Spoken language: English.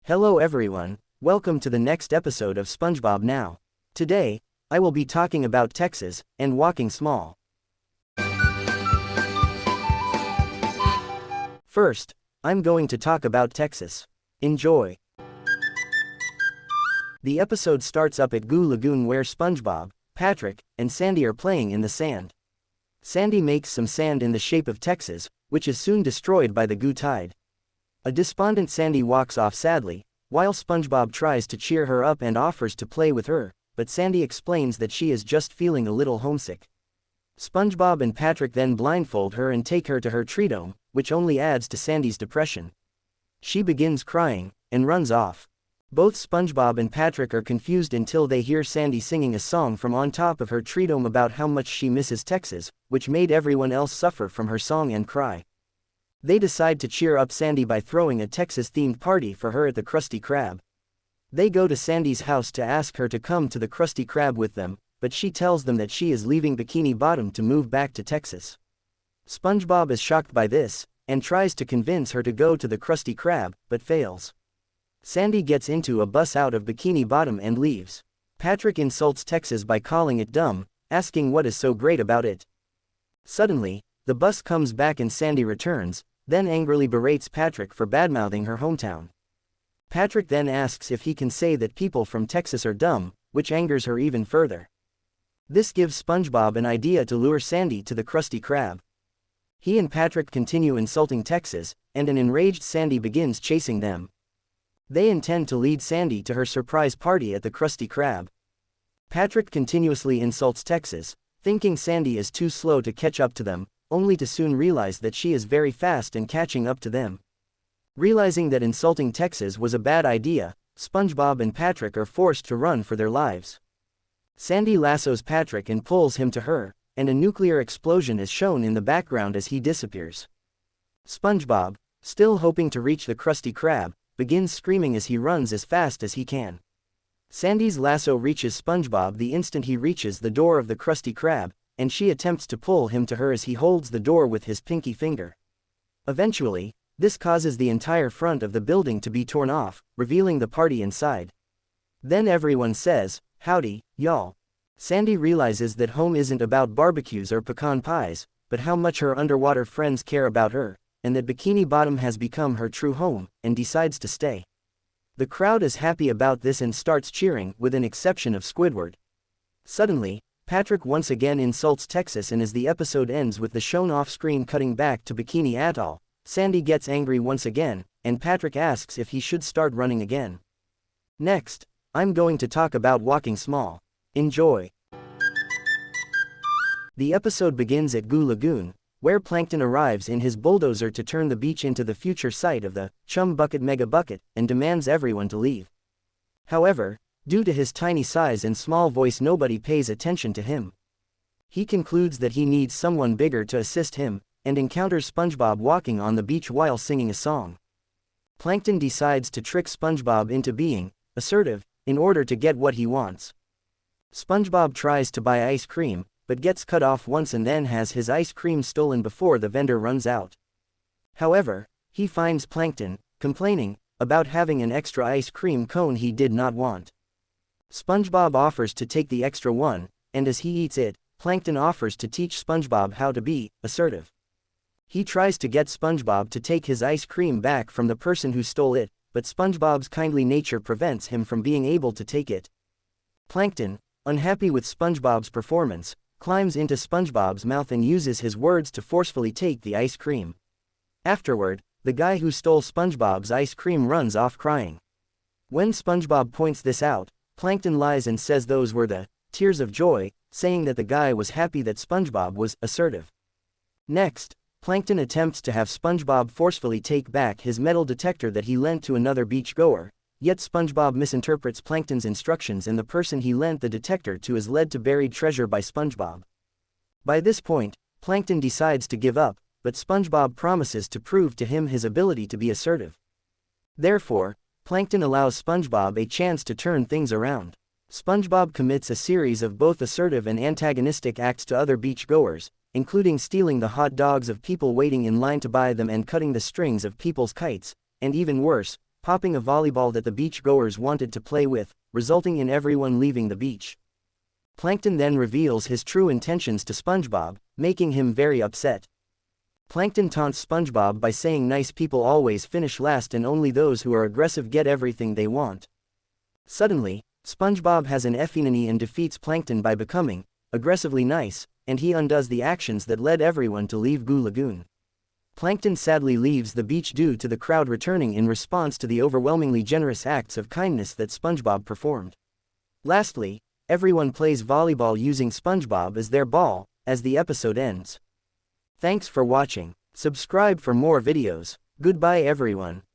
Hello everyone, welcome to the next episode of SpongeBob Now. Today, I will be talking about Texas and walking small. First, I'm going to talk about Texas. Enjoy. The episode starts up at Goo Lagoon where SpongeBob, Patrick, and Sandy are playing in the sand. Sandy makes some sand in the shape of Texas, which is soon destroyed by the Goo tide. A despondent Sandy walks off sadly, while SpongeBob tries to cheer her up and offers to play with her, but Sandy explains that she is just feeling a little homesick. SpongeBob and Patrick then blindfold her and take her to her tree dome, which only adds to Sandy's depression. She begins crying, and runs off. Both SpongeBob and Patrick are confused until they hear Sandy singing a song from on top of her tree dome about how much she misses Texas, which made everyone else suffer from her song and cry. They decide to cheer up Sandy by throwing a Texas-themed party for her at the Krusty Krab. They go to Sandy's house to ask her to come to the Krusty Krab with them, but she tells them that she is leaving Bikini Bottom to move back to Texas. SpongeBob is shocked by this, and tries to convince her to go to the Krusty Krab, but fails. Sandy gets into a bus out of Bikini Bottom and leaves. Patrick insults Texas by calling it dumb, asking what is so great about it. Suddenly, the bus comes back and Sandy returns, then angrily berates Patrick for badmouthing her hometown. Patrick then asks if he can say that people from Texas are dumb, which angers her even further. This gives SpongeBob an idea to lure Sandy to the Krusty Krab. He and Patrick continue insulting Texas, and an enraged Sandy begins chasing them. They intend to lead Sandy to her surprise party at the Krusty Krab. Patrick continuously insults Texas, thinking Sandy is too slow to catch up to them, only to soon realize that she is very fast and catching up to them. Realizing that insulting Texas was a bad idea, SpongeBob and Patrick are forced to run for their lives. Sandy lassos Patrick and pulls him to her, and a nuclear explosion is shown in the background as he disappears. SpongeBob, still hoping to reach the Krusty Krab, begins screaming as he runs as fast as he can. Sandy's lasso reaches SpongeBob the instant he reaches the door of the Krusty Krab, and she attempts to pull him to her as he holds the door with his pinky finger. Eventually, this causes the entire front of the building to be torn off, revealing the party inside. Then everyone says, "Howdy, y'all." Sandy realizes that home isn't about barbecues or pecan pies, but how much her underwater friends care about her, and that Bikini Bottom has become her true home, and decides to stay. The crowd is happy about this and starts cheering, with an exception of Squidward. Suddenly, Patrick once again insults Texas, and as the episode ends with the shown off-screen cutting back to Bikini Atoll, Sandy gets angry once again, and Patrick asks if he should start running again. Next, I'm going to talk about walking small. Enjoy. The episode begins at Goo Lagoon, where Plankton arrives in his bulldozer to turn the beach into the future site of the Chum Bucket Mega Bucket, and demands everyone to leave. However, due to his tiny size and small voice, nobody pays attention to him. He concludes that he needs someone bigger to assist him, and encounters SpongeBob walking on the beach while singing a song. Plankton decides to trick SpongeBob into being assertive, in order to get what he wants. SpongeBob tries to buy ice cream, but gets cut off once and then has his ice cream stolen before the vendor runs out. However, he finds Plankton complaining about having an extra ice cream cone he did not want. SpongeBob offers to take the extra one, and as he eats it, Plankton offers to teach SpongeBob how to be assertive. He tries to get SpongeBob to take his ice cream back from the person who stole it, but SpongeBob's kindly nature prevents him from being able to take it. Plankton, unhappy with SpongeBob's performance, climbs into SpongeBob's mouth and uses his words to forcefully take the ice cream. Afterward, the guy who stole SpongeBob's ice cream runs off crying. When SpongeBob points this out, Plankton lies and says those were the tears of joy, saying that the guy was happy that SpongeBob was assertive. Next, Plankton attempts to have SpongeBob forcefully take back his metal detector that he lent to another beachgoer, yet SpongeBob misinterprets Plankton's instructions and the person he lent the detector to is led to buried treasure by SpongeBob. By this point, Plankton decides to give up, but SpongeBob promises to prove to him his ability to be assertive. Therefore, Plankton allows SpongeBob a chance to turn things around. SpongeBob commits a series of both assertive and antagonistic acts to other beachgoers, including stealing the hot dogs of people waiting in line to buy them and cutting the strings of people's kites, and even worse, popping a volleyball that the beach-goers wanted to play with, resulting in everyone leaving the beach. Plankton then reveals his true intentions to SpongeBob, making him very upset. Plankton taunts SpongeBob by saying nice people always finish last and only those who are aggressive get everything they want. Suddenly, SpongeBob has an epiphany and defeats Plankton by becoming aggressively nice, and he undoes the actions that led everyone to leave Goo Lagoon. Plankton sadly leaves the beach due to the crowd returning in response to the overwhelmingly generous acts of kindness that SpongeBob performed. Lastly, everyone plays volleyball using SpongeBob as their ball, as the episode ends. Thanks for watching. Subscribe for more videos. Goodbye everyone.